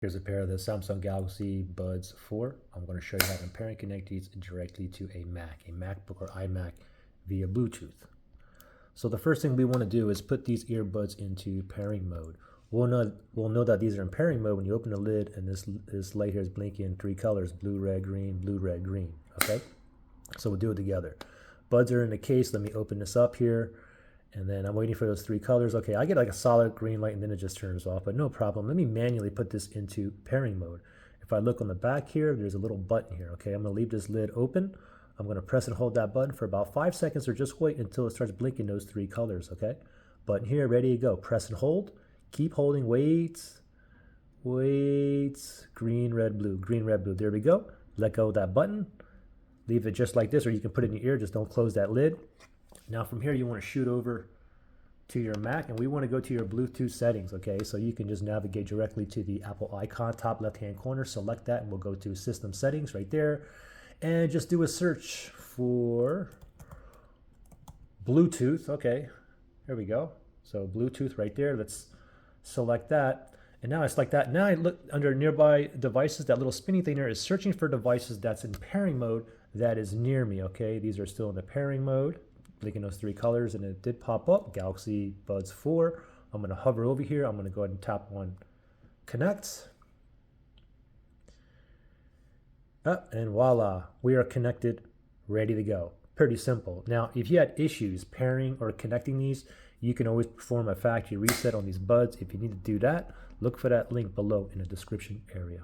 Here's a pair of the Samsung Galaxy Buds 4. I'm going to show you how to pair and connect these directly to a Mac, a MacBook or iMac via Bluetooth. So the first thing we want to do is put these earbuds into pairing mode. We'll know that these are in pairing mode when you open the lid and this light here is blinking in three colors, blue, red, green, okay? So we'll do it together. Buds are in the case. Let me open this up here. And then I'm waiting for those three colors. Okay, I get like a solid green light and then it just turns off, but no problem. Let me manually put this into pairing mode. If I look on the back here, there's a little button here. Okay, I'm gonna leave this lid open. I'm gonna press and hold that button for about 5 seconds or just wait until it starts blinking those three colors, okay? Button here, ready to go. Press and hold, keep holding, wait, green, red, blue, there we go. Let go of that button. Leave it just like this, or you can put it in your ear, just don't close that lid. Now from here, you want to shoot over to your Mac, and we want to go to your Bluetooth settings, okay? So you can just navigate directly to the Apple icon, top left-hand corner, select that, and we'll go to System Settings right there, and just do a search for Bluetooth, okay? Here we go. So Bluetooth right there, let's select that. And now I select that. Now I look under nearby devices, that little spinning thing there is searching for devices that's in pairing mode that is near me, okay? These are still in the pairing mode. Blinking those three colors, and it did pop up, Galaxy Buds 4. I'm gonna hover over here. I'm gonna go ahead and tap on connect. And voila, we are connected, ready to go. Pretty simple. Now, if you had issues pairing or connecting these, you can always perform a factory reset on these buds. If you need to do that, look for that link below in the description area.